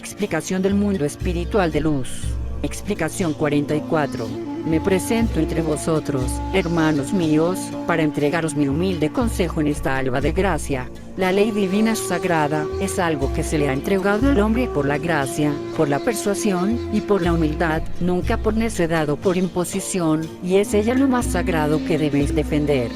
Explicación del mundo espiritual de luz. Explicación 44. Me presento entre vosotros, hermanos míos, para entregaros mi humilde consejo en esta alba de gracia. La ley divina es sagrada, es algo que se le ha entregado al hombre por la gracia, por la persuasión y por la humildad, nunca por necedad o por imposición, y es ella lo más sagrado que debéis defender.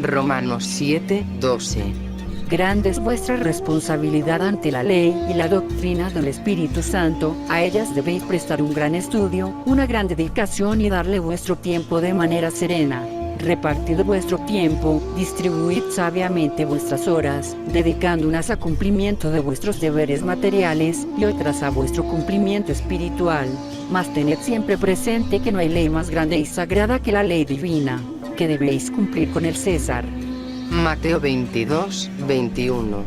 Romanos 7:12. Grande es vuestra responsabilidad ante la ley y la doctrina del Espíritu Santo, a ellas debéis prestar un gran estudio, una gran dedicación y darle vuestro tiempo de manera serena. Repartid vuestro tiempo, distribuid sabiamente vuestras horas, dedicando unas a cumplimiento de vuestros deberes materiales y otras a vuestro cumplimiento espiritual. Mas tened siempre presente que no hay ley más grande y sagrada que la ley divina, que debéis cumplir con el César. Mateo 22:21.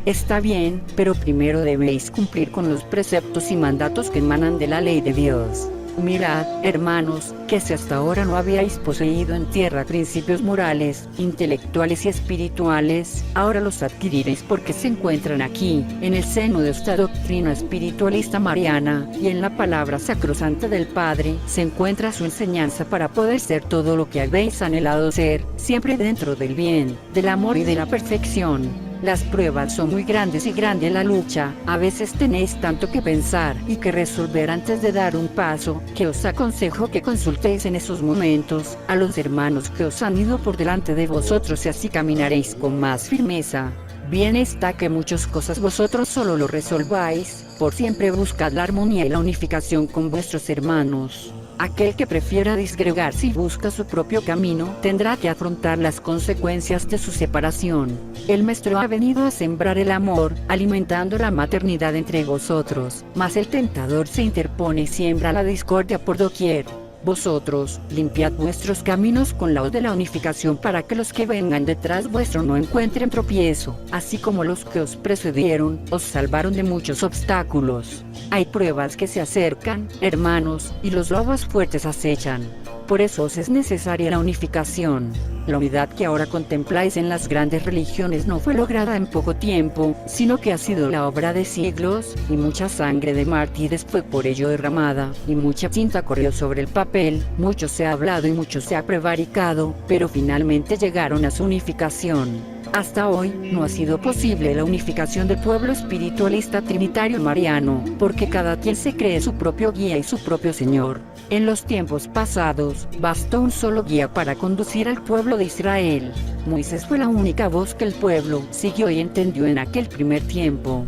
Está bien, pero primero debéis cumplir con los preceptos y mandatos que emanan de la ley de Dios. Mirad, hermanos, que si hasta ahora no habíais poseído en tierra principios morales, intelectuales y espirituales, ahora los adquiriréis porque se encuentran aquí, en el seno de esta doctrina espiritualista mariana, y en la palabra sacrosanta del Padre, se encuentra su enseñanza para poder ser todo lo que habéis anhelado ser, siempre dentro del bien, del amor y de la perfección. Las pruebas son muy grandes y grande la lucha, a veces tenéis tanto que pensar y que resolver antes de dar un paso, que os aconsejo que consultéis en esos momentos a los hermanos que os han ido por delante de vosotros y así caminaréis con más firmeza. Bien está que muchas cosas vosotros solo lo resolváis, por siempre buscad la armonía y la unificación con vuestros hermanos. Aquel que prefiera disgregarse y busca su propio camino, tendrá que afrontar las consecuencias de su separación. El Maestro ha venido a sembrar el amor, alimentando la maternidad entre vosotros, mas el tentador se interpone y siembra la discordia por doquier. Vosotros, limpiad vuestros caminos con la hoz de la unificación para que los que vengan detrás vuestro no encuentren tropiezo, así como los que os precedieron, os salvaron de muchos obstáculos. Hay pruebas que se acercan, hermanos, y los lobos fuertes acechan. Por eso os es necesaria la unificación. La unidad que ahora contempláis en las grandes religiones no fue lograda en poco tiempo, sino que ha sido la obra de siglos, y mucha sangre de mártires fue por ello derramada, y mucha tinta corrió sobre el papel, mucho se ha hablado y mucho se ha prevaricado, pero finalmente llegaron a su unificación. Hasta hoy, no ha sido posible la unificación del pueblo espiritualista trinitario mariano, porque cada quien se cree su propio guía y su propio señor. En los tiempos pasados, bastó un solo guía para conducir al pueblo de Israel. Moisés fue la única voz que el pueblo siguió y entendió en aquel primer tiempo.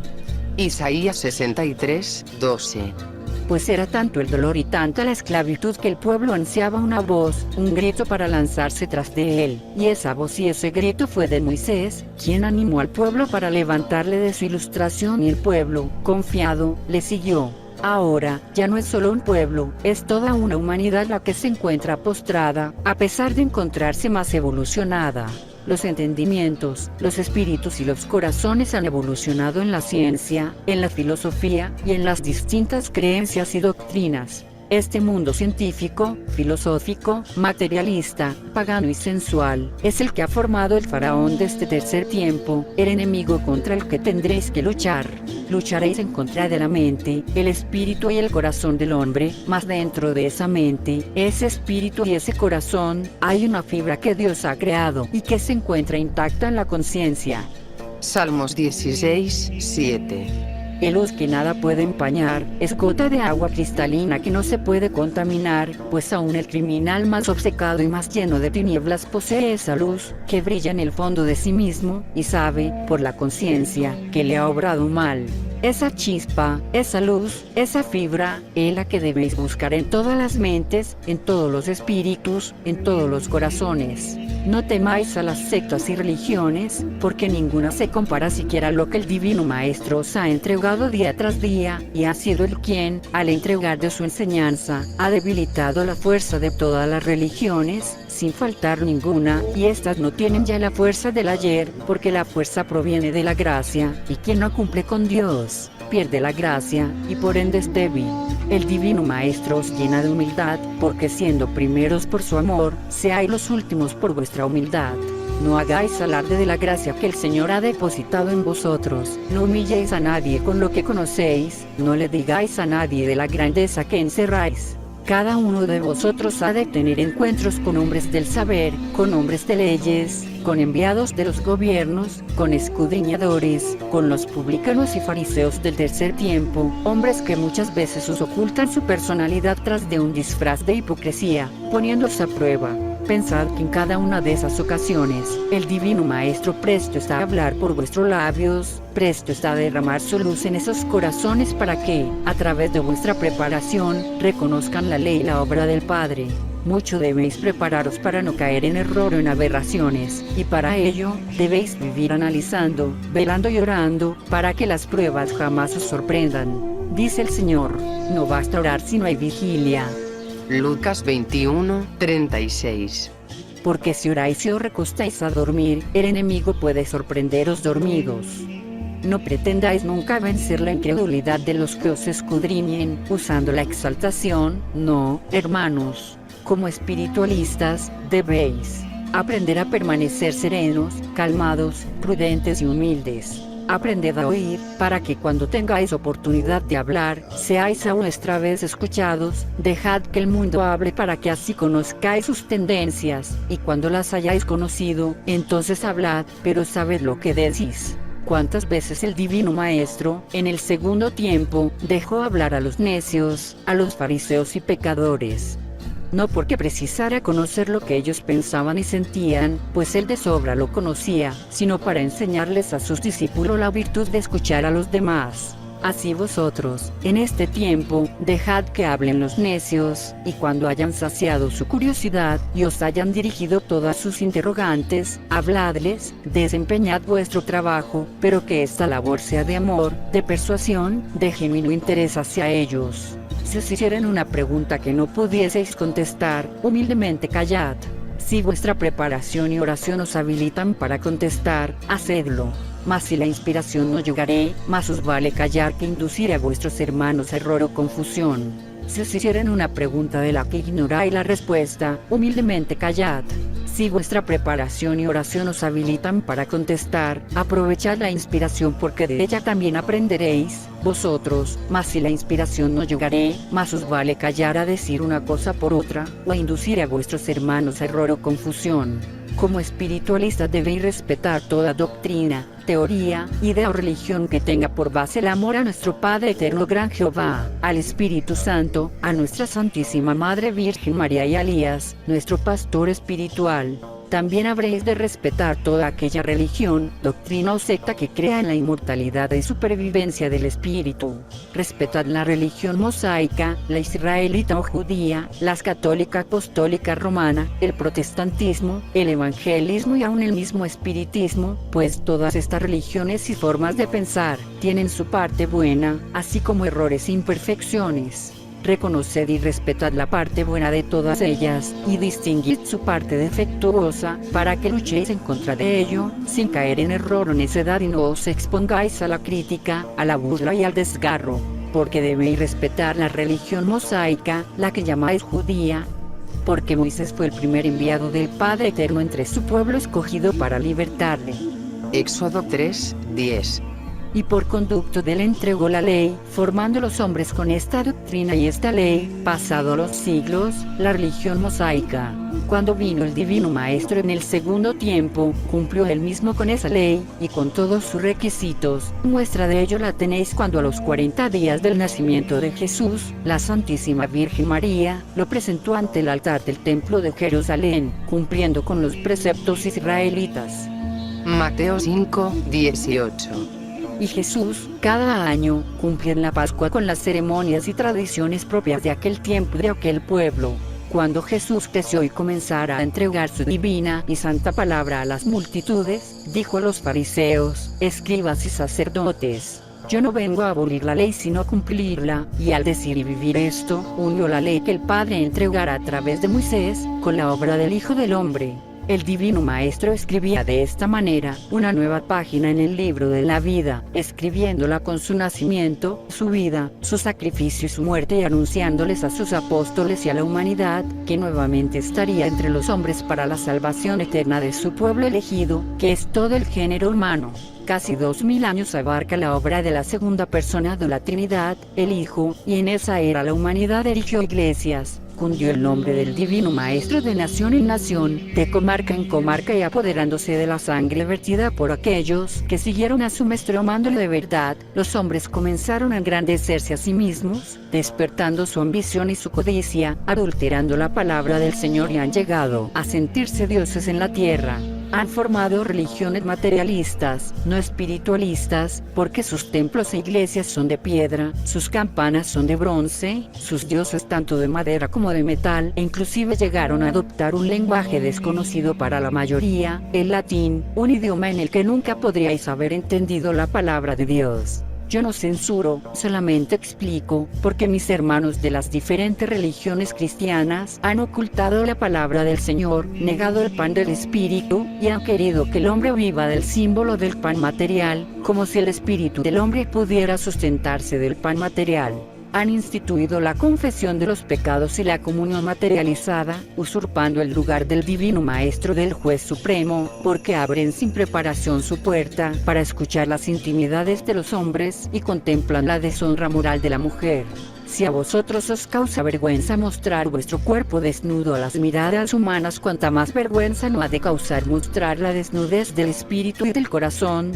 Isaías 63:12. Pues era tanto el dolor y tanta la esclavitud que el pueblo ansiaba una voz, un grito para lanzarse tras de él, y esa voz y ese grito fue de Moisés, quien animó al pueblo para levantarle de su ilustración y el pueblo, confiado, le siguió. Ahora, ya no es solo un pueblo, es toda una humanidad la que se encuentra postrada, a pesar de encontrarse más evolucionada. Los entendimientos, los espíritus y los corazones han evolucionado en la ciencia, en la filosofía y en las distintas creencias y doctrinas. Este mundo científico, filosófico, materialista, pagano y sensual, es el que ha formado el faraón de este tercer tiempo, el enemigo contra el que tendréis que luchar. Lucharéis en contra de la mente, el espíritu y el corazón del hombre, mas dentro de esa mente, ese espíritu y ese corazón, hay una fibra que Dios ha creado y que se encuentra intacta en la conciencia. Salmos 16:7. El luz que nada puede empañar, es gota de agua cristalina que no se puede contaminar, pues aún el criminal más obcecado y más lleno de tinieblas posee esa luz, que brilla en el fondo de sí mismo, y sabe, por la conciencia, que le ha obrado mal. Esa chispa, esa luz, esa fibra, es la que debéis buscar en todas las mentes, en todos los espíritus, en todos los corazones. No temáis a las sectas y religiones, porque ninguna se compara siquiera a lo que el Divino Maestro os ha entregado día tras día, y ha sido el quien, al entregar de su enseñanza, ha debilitado la fuerza de todas las religiones, sin faltar ninguna, y estas no tienen ya la fuerza del ayer, porque la fuerza proviene de la gracia, y quien no cumple con Dios, pierde la gracia, y por ende es débil. El Divino Maestro os llena de humildad, porque siendo primeros por su amor, seáis los últimos por vuestra humildad. No hagáis alarde de la gracia que el Señor ha depositado en vosotros, no humilléis a nadie con lo que conocéis, no le digáis a nadie de la grandeza que encerráis. Cada uno de vosotros ha de tener encuentros con hombres del saber, con hombres de leyes, con enviados de los gobiernos, con escudriñadores, con los publicanos y fariseos del tercer tiempo, hombres que muchas veces os ocultan su personalidad tras de un disfraz de hipocresía, poniéndose a prueba. Pensad que en cada una de esas ocasiones, el Divino Maestro presto está a hablar por vuestros labios, presto está a derramar su luz en esos corazones para que, a través de vuestra preparación, reconozcan la ley y la obra del Padre. Mucho debéis prepararos para no caer en error o en aberraciones, y para ello, debéis vivir analizando, velando y orando, para que las pruebas jamás os sorprendan. Dice el Señor, no basta orar si no hay vigilia. Lucas 21, 36. Porque si oráis y os recostáis a dormir, el enemigo puede sorprenderos dormidos. No pretendáis nunca vencer la incredulidad de los que os escudriñen, usando la exaltación, no, hermanos. Como espiritualistas, debéis aprender a permanecer serenos, calmados, prudentes y humildes. Aprended a oír, para que cuando tengáis oportunidad de hablar, seáis a vuestra vez escuchados. Dejad que el mundo hable para que así conozcáis sus tendencias, y cuando las hayáis conocido, entonces hablad, pero sabed lo que decís. ¿Cuántas veces el Divino Maestro, en el segundo tiempo, dejó hablar a los necios, a los fariseos y pecadores? No porque precisara conocer lo que ellos pensaban y sentían, pues él de sobra lo conocía, sino para enseñarles a sus discípulos la virtud de escuchar a los demás. Así vosotros, en este tiempo, dejad que hablen los necios, y cuando hayan saciado su curiosidad, y os hayan dirigido todas sus interrogantes, habladles, desempeñad vuestro trabajo, pero que esta labor sea de amor, de persuasión, de genuino interés hacia ellos. Si os hicieran una pregunta que no pudieseis contestar, humildemente callad. Si vuestra preparación y oración os habilitan para contestar, hacedlo. Mas si la inspiración no llegare, más os vale callar que inducir a vuestros hermanos a error o confusión. Si os hicieran una pregunta de la que ignoráis la respuesta, humildemente callad. Si vuestra preparación y oración os habilitan para contestar, aprovechad la inspiración porque de ella también aprenderéis, vosotros, mas si la inspiración no llegare, más os vale callar a decir una cosa por otra, o a inducir a vuestros hermanos a error o confusión. Como espiritualistas debéis respetar toda doctrina, teoría, idea o religión que tenga por base el amor a nuestro Padre Eterno Gran Jehová, al Espíritu Santo, a nuestra Santísima Madre Virgen María y a Elías, nuestro pastor espiritual. También habréis de respetar toda aquella religión, doctrina o secta que crea en la inmortalidad y supervivencia del espíritu. Respetad la religión mosaica, la israelita o judía, la católica apostólica romana, el protestantismo, el evangelismo y aún el mismo espiritismo, pues todas estas religiones y formas de pensar tienen su parte buena, así como errores e imperfecciones. Reconoced y respetad la parte buena de todas ellas, y distinguid su parte defectuosa, para que luchéis en contra de ello, sin caer en error o necedad y no os expongáis a la crítica, a la burla y al desgarro, porque debéis respetar la religión mosaica, la que llamáis judía, porque Moisés fue el primer enviado del Padre Eterno entre su pueblo escogido para libertarle. Éxodo 3, 10. Y por conducto de él entregó la ley, formando los hombres con esta doctrina y esta ley, pasado los siglos, la religión mosaica. Cuando vino el Divino Maestro en el segundo tiempo, cumplió él mismo con esa ley, y con todos sus requisitos. Muestra de ello la tenéis cuando a los 40 días del nacimiento de Jesús, la Santísima Virgen María, lo presentó ante el altar del templo de Jerusalén, cumpliendo con los preceptos israelitas. Mateo 5, 18. Y Jesús, cada año, cumplía en la Pascua con las ceremonias y tradiciones propias de aquel tiempo y de aquel pueblo. Cuando Jesús creció y comenzara a entregar su divina y santa palabra a las multitudes, dijo a los fariseos, escribas y sacerdotes: yo no vengo a abolir la ley sino a cumplirla, y al decir y vivir esto, unió la ley que el Padre entregara a través de Moisés, con la obra del Hijo del Hombre. El Divino Maestro escribía de esta manera una nueva página en el libro de la vida, escribiéndola con su nacimiento, su vida, su sacrificio y su muerte, y anunciándoles a sus apóstoles y a la humanidad que nuevamente estaría entre los hombres para la salvación eterna de su pueblo elegido, que es todo el género humano. Casi 2000 años abarca la obra de la segunda persona de la Trinidad, el Hijo, y en esa era la humanidad erigió iglesias, cundió el nombre del Divino Maestro de nación en nación, de comarca en comarca, y apoderándose de la sangre vertida por aquellos que siguieron a su Maestro amándole de verdad, los hombres comenzaron a engrandecerse a sí mismos, despertando su ambición y su codicia, adulterando la palabra del Señor, y han llegado a sentirse dioses en la tierra. Han formado religiones materialistas, no espiritualistas, porque sus templos e iglesias son de piedra, sus campanas son de bronce, sus dioses tanto de madera como de metal, e inclusive llegaron a adoptar un lenguaje desconocido para la mayoría, el latín, un idioma en el que nunca podríais haber entendido la palabra de Dios. Yo no censuro, solamente explico, porque mis hermanos de las diferentes religiones cristianas han ocultado la palabra del Señor, negado el pan del Espíritu, y han querido que el hombre viva del símbolo del pan material, como si el espíritu del hombre pudiera sustentarse del pan material. Han instituido la confesión de los pecados y la comunión materializada, usurpando el lugar del Divino Maestro, del Juez Supremo, porque abren sin preparación su puerta para escuchar las intimidades de los hombres y contemplan la deshonra moral de la mujer. Si a vosotros os causa vergüenza mostrar vuestro cuerpo desnudo a las miradas humanas, cuanta más vergüenza no ha de causar mostrar la desnudez del espíritu y del corazón.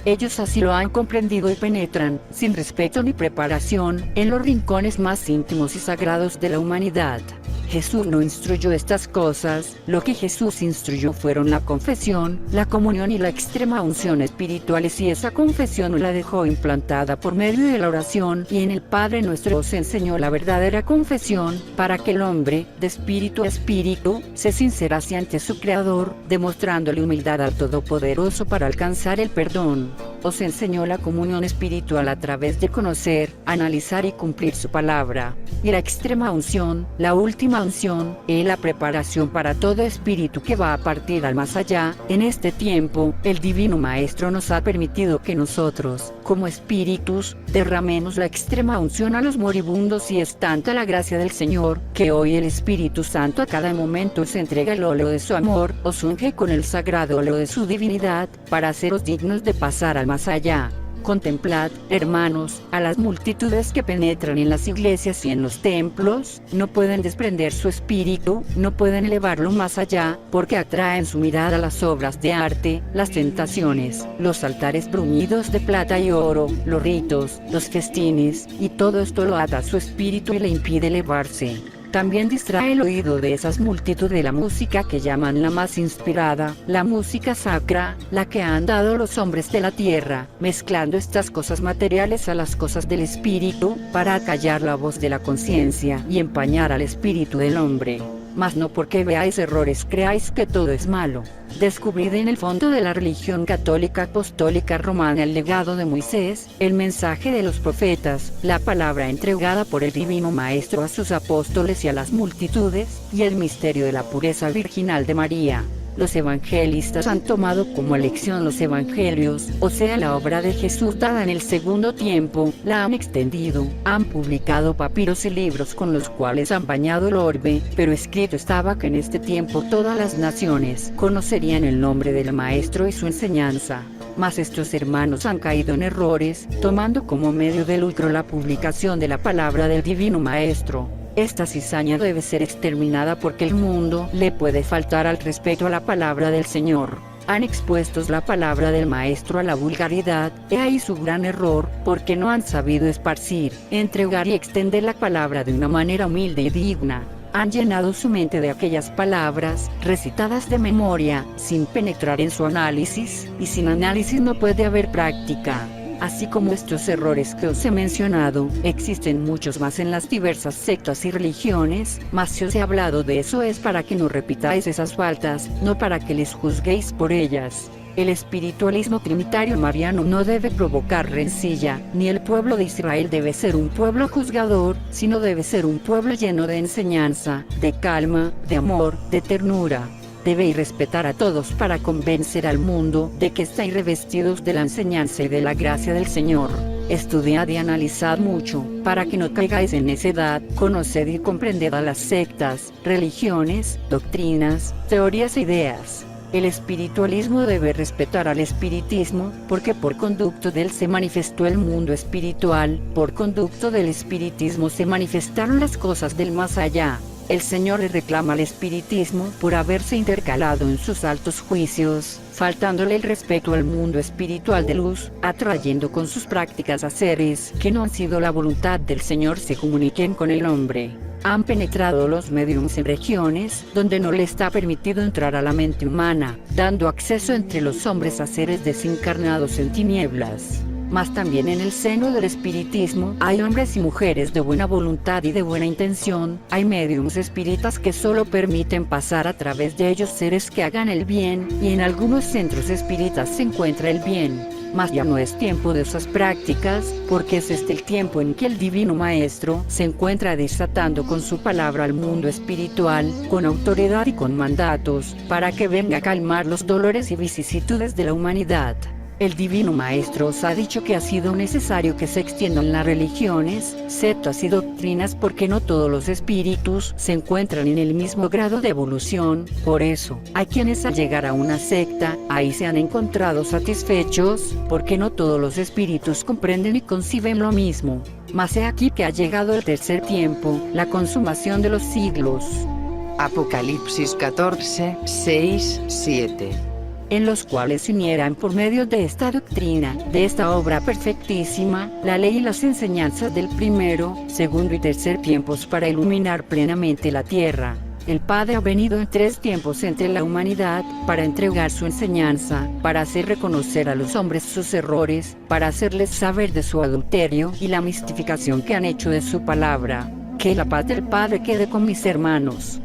Ellos así lo han comprendido y penetran, sin respeto ni preparación, en los rincones más íntimos y sagrados de la humanidad. Jesús no instruyó estas cosas, lo que Jesús instruyó fueron la confesión, la comunión y la extrema unción espirituales, y esa confesión la dejó implantada por medio de la oración, y en el Padre Nuestro os enseñó la verdadera confesión, para que el hombre, de espíritu a espíritu, se sincerase ante su Creador, demostrándole humildad al Todopoderoso para alcanzar el perdón. Os enseñó la comunión espiritual a través de conocer, analizar y cumplir su palabra. Y la extrema unción, la última unción, es la preparación para todo espíritu que va a partir al más allá. En este tiempo, el Divino Maestro nos ha permitido que nosotros, como espíritus, derramemos la extrema unción a los moribundos, y es tanta la gracia del Señor, que hoy el Espíritu Santo a cada momento os entrega el óleo de su amor, os unge con el sagrado óleo de su divinidad, para haceros dignos de pasar al más allá. Contemplad, hermanos, a las multitudes que penetran en las iglesias y en los templos, no pueden desprender su espíritu, no pueden elevarlo más allá, porque atraen su mirada a las obras de arte, las tentaciones, los altares bruñidos de plata y oro, los ritos, los festines, y todo esto lo ata a su espíritu y le impide elevarse. También distrae el oído de esas multitudes de la música que llaman la más inspirada, la música sacra, la que han dado los hombres de la tierra, mezclando estas cosas materiales a las cosas del espíritu, para acallar la voz de la conciencia y empañar al espíritu del hombre. Mas no porque veáis errores creáis que todo es malo. Descubrid en el fondo de la religión católica apostólica romana el legado de Moisés, el mensaje de los profetas, la palabra entregada por el Divino Maestro a sus apóstoles y a las multitudes, y el misterio de la pureza virginal de María. Los evangelistas han tomado como lección los evangelios, o sea, la obra de Jesús dada en el segundo tiempo, la han extendido, han publicado papiros y libros con los cuales han bañado el orbe, pero escrito estaba que en este tiempo todas las naciones conocerían el nombre del Maestro y su enseñanza. Mas estos hermanos han caído en errores, tomando como medio de lucro la publicación de la palabra del Divino Maestro. Esta cizaña debe ser exterminada porque el mundo le puede faltar al respeto a la palabra del Señor. Han expuesto la palabra del Maestro a la vulgaridad, he ahí su gran error, porque no han sabido esparcir, entregar y extender la palabra de una manera humilde y digna. Han llenado su mente de aquellas palabras, recitadas de memoria, sin penetrar en su análisis, y sin análisis no puede haber práctica. Así como estos errores que os he mencionado, existen muchos más en las diversas sectas y religiones, mas si os he hablado de eso es para que no repitáis esas faltas, no para que les juzguéis por ellas. El espiritualismo trinitario mariano no debe provocar rencilla, ni el pueblo de Israel debe ser un pueblo juzgador, sino debe ser un pueblo lleno de enseñanza, de calma, de amor, de ternura, debéis respetar a todos para convencer al mundo de que estáis revestidos de la enseñanza y de la gracia del Señor. Estudiad y analizad mucho, para que no caigáis en necedad, conoced y comprended a las sectas, religiones, doctrinas, teorías e ideas. El espiritualismo debe respetar al espiritismo, porque por conducto de él se manifestó el mundo espiritual, por conducto del espiritismo se manifestaron las cosas del más allá. El Señor le reclama al espiritismo por haberse intercalado en sus altos juicios, faltándole el respeto al mundo espiritual de luz, atrayendo con sus prácticas a seres que no han sido la voluntad del Señor se comuniquen con el hombre. Han penetrado los médiums en regiones donde no le está permitido entrar a la mente humana, dando acceso entre los hombres a seres desencarnados en tinieblas. Mas también en el seno del espiritismo hay hombres y mujeres de buena voluntad y de buena intención, hay médiums espíritas que solo permiten pasar a través de ellos seres que hagan el bien, y en algunos centros espíritas se encuentra el bien. Mas ya no es tiempo de esas prácticas, porque es este el tiempo en que el Divino Maestro se encuentra desatando con su palabra al mundo espiritual, con autoridad y con mandatos, para que venga a calmar los dolores y vicisitudes de la humanidad. El Divino Maestro os ha dicho que ha sido necesario que se extiendan las religiones, sectas y doctrinas porque no todos los espíritus se encuentran en el mismo grado de evolución. Por eso, hay quienes al llegar a una secta, ahí se han encontrado satisfechos, porque no todos los espíritus comprenden y conciben lo mismo. Mas he aquí que ha llegado el tercer tiempo, la consumación de los siglos. Apocalipsis 14, 6, 7. En los cuales se unieran por medio de esta doctrina, de esta obra perfectísima, la ley y las enseñanzas del primero, segundo y tercer tiempos para iluminar plenamente la tierra. El Padre ha venido en 3 tiempos entre la humanidad, para entregar su enseñanza, para hacer reconocer a los hombres sus errores, para hacerles saber de su adulterio y la mistificación que han hecho de su palabra. Que la paz del Padre quede con mis hermanos.